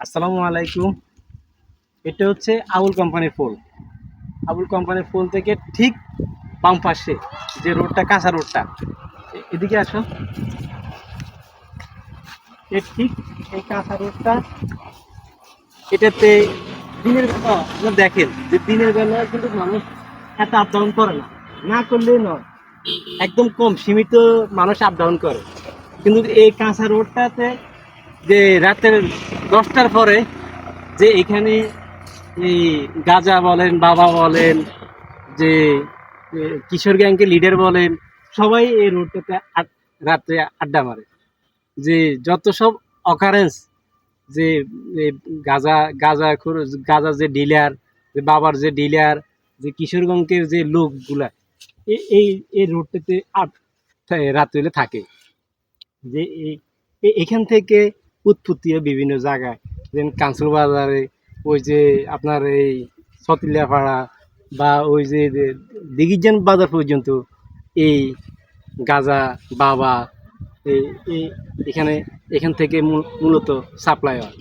আসসালামু আলাইকুম। এটা হচ্ছে আবুল কোম্পানির ফুল। আবুল কোম্পানির ফুল থেকে ঠিক বাম পাশে যে রোডটা, কাঁচা রোডটা, এদিকে আসো। ঠিক এই কাঁচা রোডটা, এটাতে দিনের বেলা আপনারা দেখেন যে দিনের বেলা কিন্তু মানুষ এত আপ ডাউন করে না, না করলেই নয়, একদম কম সীমিত মানুষ আপ ডাউন করে। কিন্তু এই কাঁচা রোডটাতে যে রাতের 10টার পরে যে এখানে এই গাজা বলেন, বাবা বলেন, যে কিশোর গ্যাংকে লিডার বলেন, সবাই এই রোডটাতে রাত্রে আড্ডা মারে। যে যত সব অকারেন্স, যে গাজা গাজা গাজা যে ডিলার, যে বাবার যে ডিলার, যে কিশোরগঞ্জের যে লোকগুলা এই এই রোডটাতে রাত্রিলে থাকে। যে এখান থেকে উৎপত্তি হয় বিভিন্ন জায়গায়, যেমন কাঁচুর বাজারে, ওই যে আপনার এই সতিলিয়াপাড়া, বা ওই যে দিঘিজান বাজার পর্যন্ত এই গাজা, বাবা, এই এই- এখানে এখান থেকে মূলত সাপ্লাই হয়।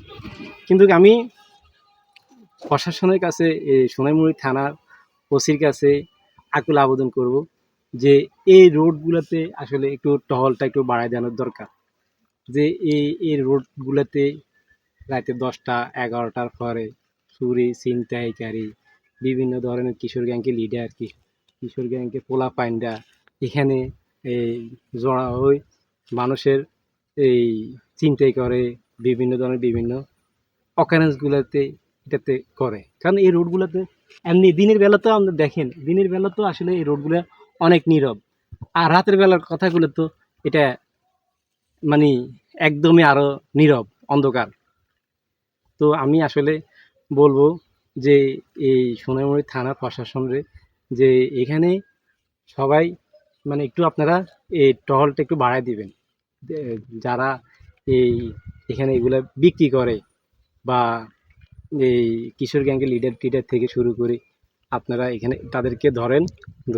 কিন্তু আমি প্রশাসনের কাছে, এই সোনাইমুড়ি থানার ওসির কাছে আকুল আবেদন করব যে এই রোডগুলোতে আসলে একটু টহলটা একটু বাড়ায় দেওয়ার দরকার। যে এই রোডগুলোতে রাতে 10টা 11টার পরে চুরি, ছিনতাইকারী, বিভিন্ন ধরনের কিশোর গ্যাংকে লিডার, কিশোর গ্যাংকে পোলা পাইন্ডা এখানে এই জড়া হয়ে মানুষের এই চিন্তাই করে, বিভিন্ন ধরনের বিভিন্ন অকারেন্সগুলোতে এটাতে করে। কারণ এই রোডগুলোতে এমনি দিনের বেলাতেও আমরা দেখেন, দিনের বেলা তো আসলে এই রোডগুলো অনেক নীরব, আর রাতের বেলার কথাগুলো তো এটা মানে একদমই আরো নীরব, অন্ধকার। তো আমি আসলে বলবো যে এই সোনাইমুড়ি থানা প্রশাসনের, যে এখানে সবাই মানে একটু আপনারা এই টহলটা একটু বাড়ায় দিবেন। যারা এই এখানে এগুলা বিক্রি করে, বা এই কিশোর গ্যাংয়ের লিডার টিডার থেকে শুরু করে আপনারা এখানে তাদেরকে ধরেন।